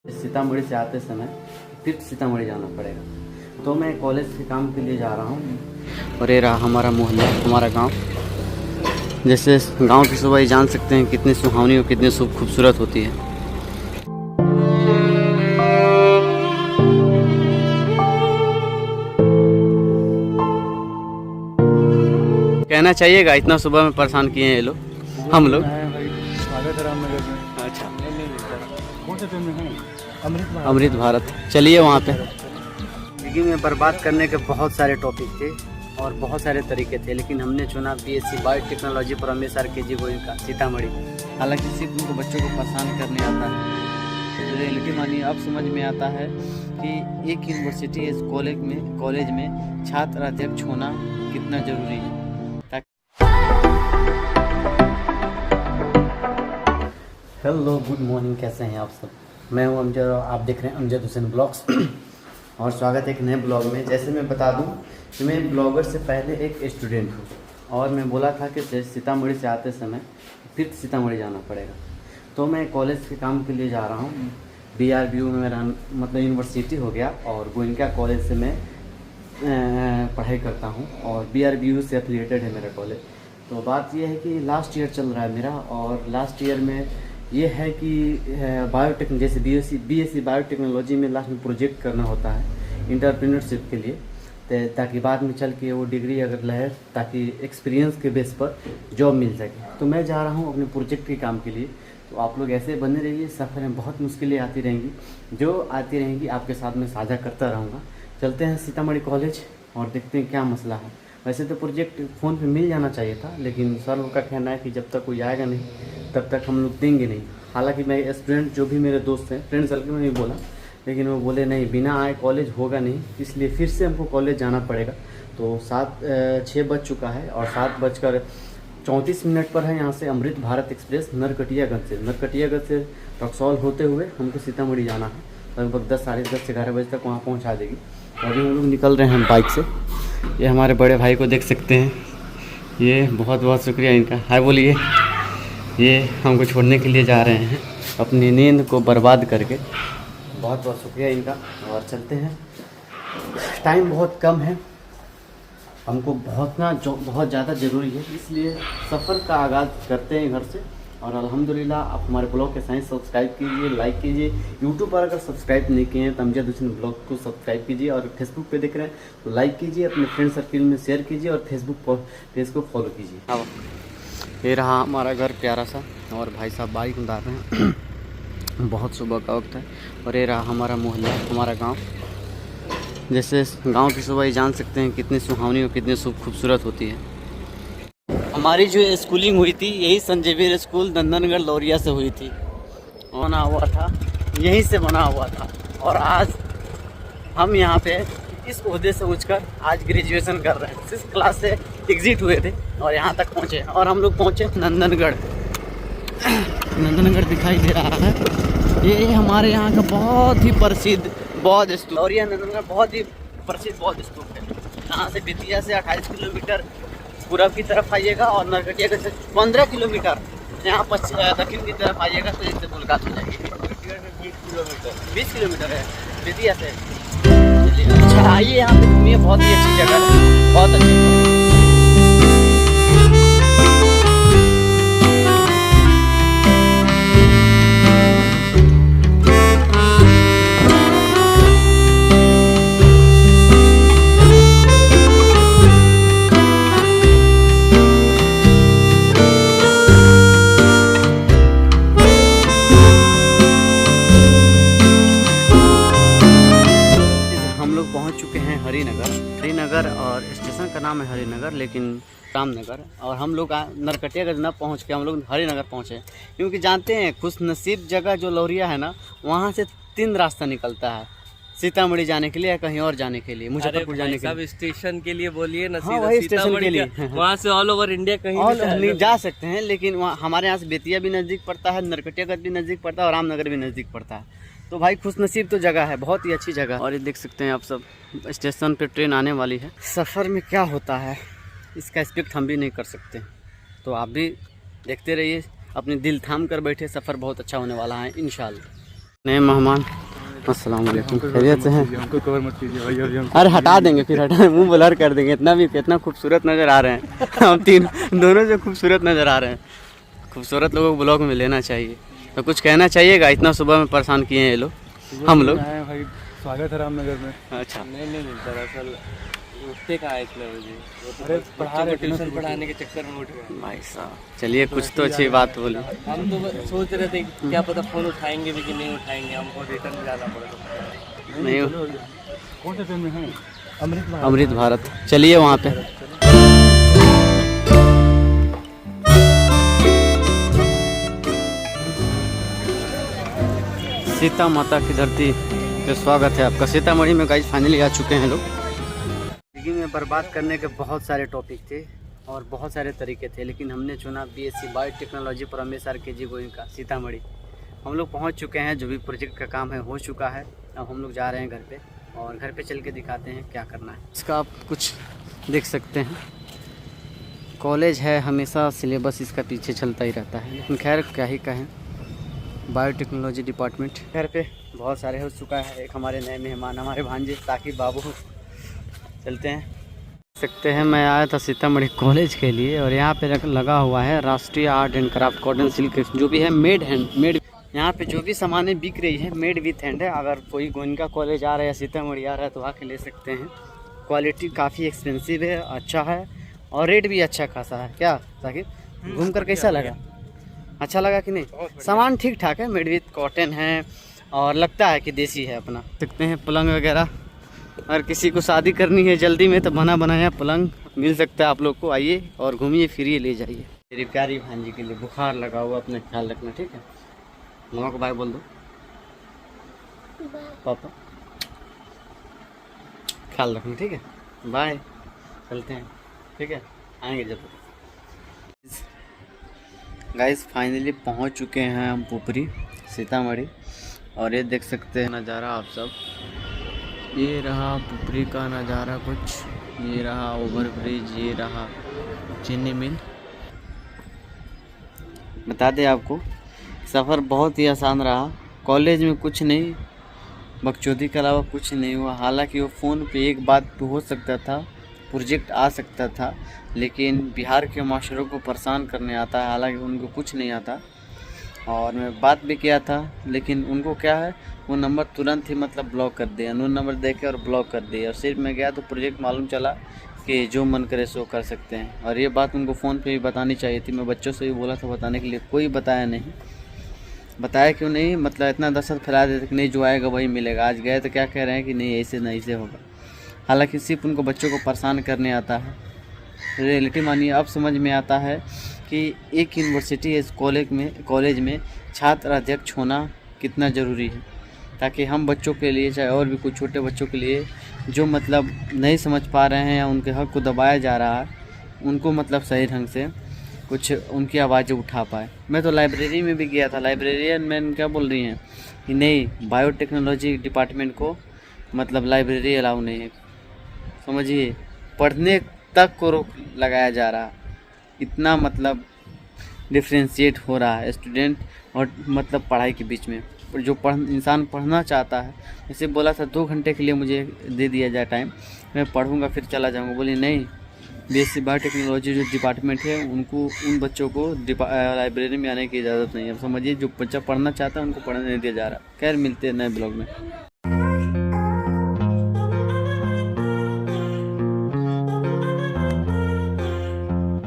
सीतामढ़ी से आते समय फिर सीतामढ़ी जाना पड़ेगा। तो मैं कॉलेज के काम के लिए जा रहा हूँ और ये रहा हमारा मोहल्ला, हमारा गांव। जैसे गांव की सुबह ही जान सकते हैं कितनी सुहावनी और कितनी खूबसूरत होती है। कहना चाहिएगा इतना सुबह में परेशान किए हैं ये लोग, हम लोग। अच्छा, अमृत भारत, चलिए वहाँ पे। जिंदगी में बर्बाद करने के बहुत सारे टॉपिक थे और बहुत सारे तरीके थे, लेकिन हमने चुना BSc biotechnology professor KG Govind का, सीतामढ़ी। हालांकि सिर्फ उनको बच्चों को परेशान करने आता है, रियलिटी मानिए अब समझ में आता है कि एक यूनिवर्सिटी इस कॉलेज में छात्र अध्यक्ष होना कितना ज़रूरी है। हेलो, गुड मॉर्निंग, कैसे हैं आप सब। मैं हूं अमजद और आप देख रहे हैं अमजद हुसैन ब्लॉग्स और स्वागत है एक नए ब्लॉग में। जैसे मैं बता दूं कि मैं ब्लॉगर से पहले एक स्टूडेंट हूं और मैं बोला था कि सीतामढ़ी से आते समय फिर सीतामढ़ी जाना पड़ेगा। तो मैं कॉलेज के काम के लिए जा रहा हूं। BRBU में मेरा मतलब यूनिवर्सिटी हो गया और गोयनका कॉलेज से मैं पढ़ाई करता हूँ और BRBU से एफिलिएटेड है मेरा कॉलेज। तो बात यह है कि लास्ट ईयर चल रहा है मेरा और लास्ट ईयर में ये है कि बायोटेक जैसे BSc बायोटेक्नोलॉजी में लास्ट में प्रोजेक्ट करना होता है इंटरप्रेन्योरशिप के लिए, ताकि बाद में चल के वो डिग्री अगर लहे ताकि एक्सपीरियंस के बेस पर जॉब मिल सके। तो मैं जा रहा हूँ अपने प्रोजेक्ट के काम के लिए। तो आप लोग ऐसे बने रहिए, सफ़र में बहुत मुश्किलें आती रहेंगी, जो आती रहेंगी आपके साथ में साझा करता रहूँगा। चलते हैं सीतामढ़ी कॉलेज और देखते हैं क्या मसला है। वैसे तो प्रोजेक्ट फ़ोन पे मिल जाना चाहिए था, लेकिन सर लोग का कहना है कि जब तक कोई आएगा नहीं तब तक हम लोग देंगे नहीं। हालांकि मैं स्टूडेंट जो भी मेरे दोस्त हैं फ्रेंड सर्कल में नहीं बोला, लेकिन वो बोले नहीं बिना आए कॉलेज होगा नहीं, इसलिए फिर से हमको कॉलेज जाना पड़ेगा। तो 6 बज चुका है और 7:34 पर है यहाँ से अमृत भारत एक्सप्रेस नरकटियागंज से रक्सौल होते हुए हमको सीतामढ़ी जाना है। लगभग 10, साढ़े 10 से 11 बजे तक वहाँ पहुँचा देगी। अभी हम लोग निकल रहे हैं बाइक से। ये हमारे बड़े भाई को देख सकते हैं, ये बहुत बहुत शुक्रिया इनका, हाय बोलिए। ये हमको छोड़ने के लिए जा रहे हैं अपनी नींद को बर्बाद करके, बहुत बहुत शुक्रिया इनका। और चलते हैं, टाइम बहुत कम है, हमको बहुत ज़्यादा ज़रूरी है, इसलिए सफ़र का आगाज़ करते हैं घर से। और अल्हम्दुलिल्लाह आप हमारे ब्लॉग के साथ सब्सक्राइब कीजिए, लाइक कीजिए। यूट्यूब पर अगर सब्सक्राइब नहीं किए हैं तो अमजद हुसैन ब्लॉग को सब्सक्राइब कीजिए और फेसबुक पे देख रहे हैं तो लाइक कीजिए, अपने फ्रेंड सर्किल में शेयर कीजिए और फेसबुक पेज को फॉलो कीजिए। हाँ, ये रहा हमारा घर प्यारा सा और भाई साहब बाइक उतार रहे हैं। बहुत सुबह का वक्त है और ये रहा हमारा मोहल्ला, हमारा गाँव। जैसे गाँव की सुबह ही जान सकते हैं कितनी सुहावनी और कितनी खूबसूरत होती है। हमारी जो स्कूलिंग हुई थी यही संत जेवियर स्कूल नंदनगढ़ लौरिया से हुई थी, बना हुआ था, यहीं से बना हुआ था। और आज हम यहाँ पे इस ओहदे से उठकर आज ग्रेजुएशन कर रहे हैं। 6th क्लास से एग्ज़िट हुए थे और यहाँ तक पहुँचे और हम लोग पहुँचे नंदनगढ़ दिखाई दे रहा है। ये हमारे यहाँ का बहुत ही प्रसिद्ध बौद्ध स्तूप, लौरिया नंदनगढ़ बहुत ही प्रसिद्ध बौद्ध स्तूप है। यहाँ से बेतिया से 28 किलोमीटर पूरब की तरफ आइएगा और नरकटियागंज से 15 किलोमीटर यहाँ दक्षिण की तरफ आइएगा तो इससे मुलाकात हो जाएगी। 20 किलोमीटर है बेतिया से। अच्छा, आइए यहाँ पे घूमिए, बहुत ही अच्छी जगह है, बहुत अच्छी। पहुंच चुके हैं हरिनगर और स्टेशन का नाम है हरिनगर लेकिन रामनगर। और हम लोग नरकटियागंज न पहुंच के हम लोग हरिनगर पहुंचे, क्योंकि जानते हैं खुशनसीब जगह जो लौरिया है ना, वहां से 3 रास्ता निकलता है सीतामढ़ी जाने के लिए या कहीं और जाने के लिए, मुजफ्फरपुर जाने के लिए। स्टेशन के लिए बोलिए ना, हाँ, वही स्टेशन के लिए। वहाँ से ऑल ओवर इंडिया कहीं जा सकते हैं, लेकिन वहाँ हमारे यहाँ से बेतिया भी नज़दीक पड़ता है, नरकटियागंज भी नज़दीक पड़ता है और रामनगर भी नज़दीक पड़ता है। तो भाई खुशनसीब तो जगह है, बहुत ही अच्छी जगह। और ये देख सकते हैं आप सब, स्टेशन पे ट्रेन आने वाली है। सफ़र में क्या होता है इसका एक्सपेक्ट हम भी नहीं कर सकते, तो आप भी देखते रहिए, अपने दिल थाम कर बैठे, सफ़र बहुत अच्छा होने वाला है इंशाल्लाह। नए मेहमान, अस्सलाम वालेकुम, खैरियत से हैं? हमको कवर मत कीजिए भाई, अभी हम अरे हटा देंगे, फिर हटा मुंह ब्लर कर देंगे। इतना भी कितना खूबसूरत नज़र आ रहे हैं हम तीन, दोनों से खूबसूरत नज़र आ रहे हैं। खूबसूरत लोगों को ब्लॉग में लेना चाहिए। तो कुछ कहना चाहिएगा? इतना सुबह में परेशान किए हैं ये लोग, हम लोग। आए हैं भाई, स्वागत है रामनगर में। अच्छा, नहीं दरअसल उठते कहाँ है इतने बजे, वो तो अरे बस पढ़ा बच्चों रहे को थे ना ट्यूशन सुबह। पढ़ाने के चक्कर में उठ गए। भाई साहब चलिए, कुछ तो अच्छी बात बोली। हम तो बस सोच रहे थे कि क्या पता फोन उठाएंगे भी कि नहीं उठाएंगे, हमको रिटर्न जाना पड़ेगा। नहीं, कौन से ट्रेन में हैं? अमृत अमृत भारत, चलिए वहाँ पे। सीता माता की धरती पे स्वागत है आपका। सीतामढ़ी में गाइस फाइनली आ चुके हैं लोग। जिंदगी में बर्बाद करने के बहुत सारे टॉपिक थे और बहुत सारे तरीके थे, लेकिन हमने चुना BSc biotechnology professor KG Goenka Sitamarhi. हम लोग पहुंच चुके हैं, जो भी प्रोजेक्ट का काम है हो चुका है। अब हम लोग जा रहे हैं घर पे, और घर पे चल के दिखाते हैं क्या करना है। इसका आप कुछ देख सकते हैं, कॉलेज है, हमेशा सिलेबस इसका पीछे चलता ही रहता है, लेकिन खैर क्या ही कहें। बायोटेक्नोलॉजी डिपार्टमेंट घर पे बहुत सारे हो चुका है। एक हमारे नए मेहमान, हमारे भांजे साकिब बाबू। चलते हैं। सकते हैं, मैं आया था सीतामढ़ी कॉलेज के लिए, और यहाँ पे लगा हुआ है राष्ट्रीय art and craft cotton silk, जो भी है मेड हैंड मेड। यहाँ पे जो भी सामानें बिक रही है मेड विथ हैंड है। अगर कोई गोयनका कॉलेज आ रहा है या सीतामढ़ी आ रहा है तो आके ले सकते हैं। क्वालिटी काफ़ी एक्सपेंसिव है, अच्छा है, और रेट भी अच्छा खासा है। क्या साकिब, घूम कर कैसा लगा? अच्छा लगा कि नहीं? सामान ठीक ठाक है, मेड विथ कॉटन है, और लगता है कि देसी है अपना। सकते हैं पलंग वगैरह, अगर किसी को शादी करनी है जल्दी में तो बना बनाया पलंग मिल सकता है आप लोग को। आइए और घूमिए फिरिए, ले जाइए। मेरी प्यारी भांजी के लिए बुखार लगा हुआ, अपने ख्याल रखना, ठीक है? मामा को बाय बोल दो। पापा ख्याल रखना, ठीक है? बाय, चलते हैं, ठीक है? आएंगे जब। गाइस फाइनली पहुंच चुके हैं हम पुपरी सीतामढ़ी, और ये देख सकते हैं नज़ारा आप सब। ये रहा पुपरी का नज़ारा कुछ, ये रहा ओवरब्रिज, ये रहा चीनी मिल। बता दें आपको, सफ़र बहुत ही आसान रहा। कॉलेज में कुछ नहीं, बकचोदी के अलावा कुछ नहीं हुआ। हालांकि वो फ़ोन पे एक बात हो सकता था, प्रोजेक्ट आ सकता था, लेकिन बिहार के मास्टरों को परेशान करने आता है। हालांकि उनको कुछ नहीं आता, और मैं बात भी किया था, लेकिन उनको क्या है, वो नंबर तुरंत ही मतलब ब्लॉक कर दिया, अननोन नंबर देके और ब्लॉक कर दिया। और सिर्फ मैं गया तो प्रोजेक्ट मालूम चला कि जो मन करे सो कर सकते हैं। और ये बात उनको फ़ोन पे भी बतानी चाहिए थी। मैं बच्चों से भी बोला था बताने के लिए, कोई बताया नहीं। बताया क्यों नहीं, मतलब इतना दहशत फैला देते कि नहीं जो आएगा वही मिलेगा। आज गए तो क्या कह रहे हैं कि नहीं ऐसे नहीं से होगा। हालांकि सिर्फ उनको बच्चों को परेशान करने आता है। रियलिटी मानिए, अब समझ में आता है कि एक यूनिवर्सिटी इस कॉलेज में छात्र अध्यक्ष होना कितना ज़रूरी है, ताकि हम बच्चों के लिए, चाहे और भी कुछ छोटे बच्चों के लिए जो मतलब नहीं समझ पा रहे हैं या उनके हक़ को दबाया जा रहा है, उनको मतलब सही ढंग से कुछ उनकी आवाज़ें उठा पाए। मैं तो लाइब्रेरी में भी गया था, लाइब्रेरियन मैन क्या बोल रही हैं कि नहीं, बायोटेक्नोलॉजी डिपार्टमेंट को मतलब लाइब्रेरी अलाउ नहीं है। समझिए, पढ़ने तक को रोक लगाया जा रहा है। इतना मतलब डिफ्रेंशिएट हो रहा है स्टूडेंट और मतलब पढ़ाई के बीच में। जो इंसान पढ़ना चाहता है, जैसे बोला था 2 घंटे के लिए मुझे दे दिया जाए टाइम, मैं पढ़ूंगा फिर चला जाऊंगा। बोली नहीं, बीएससी बायोटेक्नोलॉजी जो डिपार्टमेंट है उनको, उन बच्चों को लाइब्रेरी में आने की इजाज़त नहीं है। अब समझिए, जो बच्चा पढ़ना चाहता है उनको पढ़ने नहीं दिया जा रहा। खैर, मिलते हैं नए ब्लॉग में।